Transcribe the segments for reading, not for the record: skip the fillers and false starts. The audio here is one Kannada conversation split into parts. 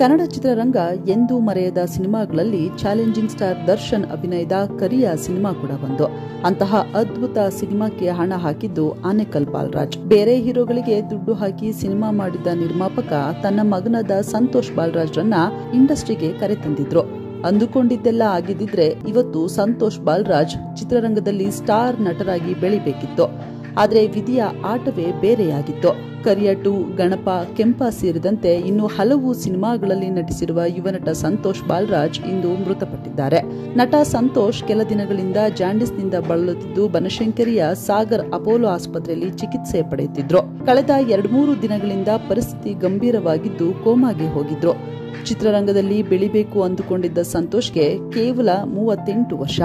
ಕನ್ನಡ ಚಿತ್ರರಂಗ ಎಂದೂ ಮರೆಯದ ಸಿನಿಮಾಗಳಲ್ಲಿ ಚಾಲೆಂಜಿಂಗ್ ಸ್ಟಾರ್ ದರ್ಶನ್ ಅಭಿನಯದ ಕರಿಯ ಸಿನಿಮಾ ಕೂಡ ಒಂದು. ಅಂತಹ ಅದ್ಭುತ ಸಿನಿಮಾಕ್ಕೆ ಹಣ ಹಾಕಿದ್ದು ಆನೇಕಲ್ ಬಾಲರಾಜ್. ಬೇರೆ ಹೀರೋಗಳಿಗೆ ದುಡ್ಡು ಹಾಕಿ ಸಿನಿಮಾ ಮಾಡಿದ್ದ ನಿರ್ಮಾಪಕ ತನ್ನ ಮಗನಾದ ಸಂತೋಷ್ ಬಾಲರಾಜ್ರನ್ನ ಇಂಡಸ್ಟ್ರಿಗೆ ಕರೆತಂದಿದ್ರು. ಅಂದುಕೊಂಡಿದ್ದೆಲ್ಲ ಆಗಿದ್ದಿದ್ರೆ ಇವತ್ತು ಸಂತೋಷ್ ಬಾಲರಾಜ್ ಚಿತ್ರರಂಗದಲ್ಲಿ ಸ್ಟಾರ್ ನಟರಾಗಿ ಬೆಳಿಬೇಕಿತ್ತು. ಆದರೆ ವಿಧಿಯ ಆಟವೇ ಬೇರೆಯಾಗಿತ್ತು. ಕರಿಯ 2, ಗಣಪ, ಕೆಂಪ ಸೇರಿದಂತೆ ಇನ್ನು ಹಲವು ಸಿನಿಮಾಗಳಲ್ಲಿ ನಟಿಸಿರುವ ಯುವನಟ ಸಂತೋಷ್ ಬಾಲರಾಜ್ ಇಂದು ಮೃತಪಟ್ಟಿದ್ದಾರೆ. ನಟ ಸಂತೋಷ್ ಕೆಲ ದಿನಗಳಿಂದ ಜಾಂಡಿಸ್ನಿಂದ ಬಳಲುತ್ತಿದ್ದು ಬನಶಂಕರಿಯ ಸಾಗರ್ ಅಪೋಲೋ ಆಸ್ಪತ್ರೆಯಲ್ಲಿ ಚಿಕಿತ್ಸೆ ಪಡೆಯುತ್ತಿದ್ರು. ಕಳೆದ 2-3 ದಿನಗಳಿಂದ ಪರಿಸ್ಥಿತಿ ಗಂಭೀರವಾಗಿದ್ದು ಕೋಮಾಗೆ ಹೋಗಿದ್ರು. ಚಿತ್ರರಂಗದಲ್ಲಿ ಬೆಳಿಬೇಕು ಅಂದುಕೊಂಡಿದ್ದ ಸಂತೋಷ್ಗೆ ಕೇವಲ 38 ವರ್ಷ.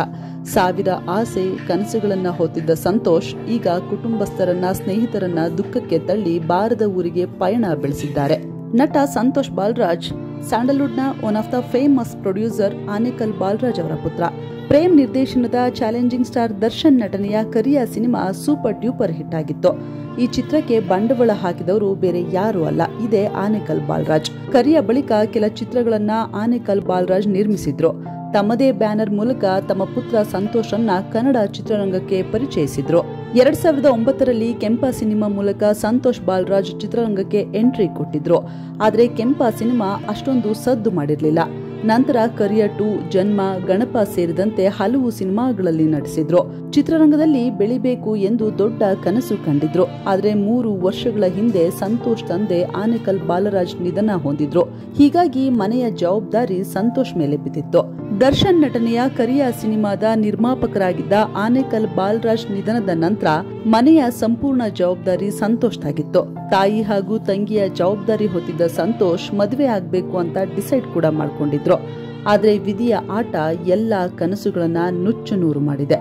ಸಾವಿರ ಆಸೆ ಕನಸುಗಳನ್ನ ಹೊತ್ತಿದ್ದ ಸಂತೋಷ್ ಈಗ ಕುಟುಂಬಸ್ಥರನ್ನ, ಸ್ನೇಹಿತರನ್ನ ದುಃಖಕ್ಕೆ ತಳ್ಳಿ ಬಾರದ ಊರಿಗೆ ಪಯಣ ಬೆಳೆಸಿದ್ದಾರೆ. ನಟ ಸಂತೋಷ್ ಬಾಲರಾಜ್ ಸ್ಯಾಂಡಲ್ವುಡ್ನ one of the famous producer Anekal Balaraj ಅವರ ಪುತ್ರ. ಪ್ರೇಮ್ ನಿರ್ದೇಶನದ ಚಾಲೆಂಜಿಂಗ್ ಸ್ಟಾರ್ ದರ್ಶನ್ ನಟನೆಯ Kariya cinema super duper hit ಆಗಿತ್ತು. ಈ ಚಿತ್ರಕ್ಕೆ ಬಂಡವಾಳ ಹಾಕಿದವರು ಬೇರೆ ಯಾರೂ ಅಲ್ಲ, ಇದೇ ಆನೇಕಲ್ ಬಾಲರಾಜ್. ಕರಿಯ ಬಳಿಕ ಕೆಲ ಚಿತ್ರಗಳನ್ನ ಆನೇಕಲ್ ಬಾಲರಾಜ್ ನಿರ್ಮಿಸಿದ್ರು. ತಮ್ಮದೇ ಬ್ಯಾನರ್ ಮೂಲಕ ತಮ್ಮ ಪುತ್ರ ಸಂತೋಷನ್ನ ಕನ್ನಡ ಚಿತ್ರರಂಗಕ್ಕೆ ಪರಿಚಯಿಸಿದ್ರು. 2009ರಲ್ಲಿ ಕೆಂಪ ಸಿನಿಮಾ ಮೂಲಕ ಸಂತೋಷ್ ಬಾಲರಾಜ್ ಚಿತ್ರರಂಗಕ್ಕೆ ಎಂಟ್ರಿ ಕೊಟ್ಟಿದ್ರು. ಆದರೆ ಕೆಂಪ ಸಿನಿಮಾ ಅಷ್ಟೊಂದು ಸದ್ದು ಮಾಡಿರಲಿಲ್ಲ. ನಂತರ ಕರಿಯ 2, ಜನ್ಮ, ಗಣಪ ಸೇರಿದಂತೆ ಹಲವು ಸಿನಿಮಾಗಳಲ್ಲಿ ನಟಿಸಿದ್ರು. ಚಿತ್ರರಂಗದಲ್ಲಿ ಬೆಳಿಬೇಕು ಎಂದು ದೊಡ್ಡ ಕನಸು ಕಂಡಿದ್ರು. ಆದರೆ 3 ವರ್ಷಗಳ ಹಿಂದೆ ಸಂತೋಷ್ ತಂದೆ ಆನೇಕಲ್ ಬಾಲರಾಜ್ ನಿಧನ ಹೊಂದಿದ್ರು. ಹೀಗಾಗಿ ಮನೆಯ ಜವಾಬ್ದಾರಿ ಸಂತೋಷ್ ಮೇಲೆ ಬಿದ್ದಿತ್ತು. ದರ್ಶನ್ ನಟನೆಯ ಕರಿಯ ಸಿನಿಮಾದ ನಿರ್ಮಾಪಕರಾಗಿದ್ದ ಆನೇಕಲ್ ಬಾಲರಾಜ್ ನಿಧನದ ನಂತರ ಮನೆಯ ಸಂಪೂರ್ಣ ಜವಾಬ್ದಾರಿ ಸಂತೋಷ್ದಾಗಿತ್ತು. ತಾಯಿ ಹಾಗೂ ತಂಗಿಯ ಜವಾಬ್ದಾರಿ ಹೊತ್ತಿದ್ದ ಸಂತೋಷ್ ಮದುವೆ ಆಗ್ಬೇಕು ಅಂತ ಡಿಸೈಡ್ ಕೂಡ ಮಾಡ್ಕೊಂಡಿದ್ರು. ಆದ್ರೆ ವಿಧಿಯ ಆಟ ಎಲ್ಲ ಕನಸುಗಳನ್ನ ನುಚ್ಚು ನೂರು ಮಾಡಿದೆ.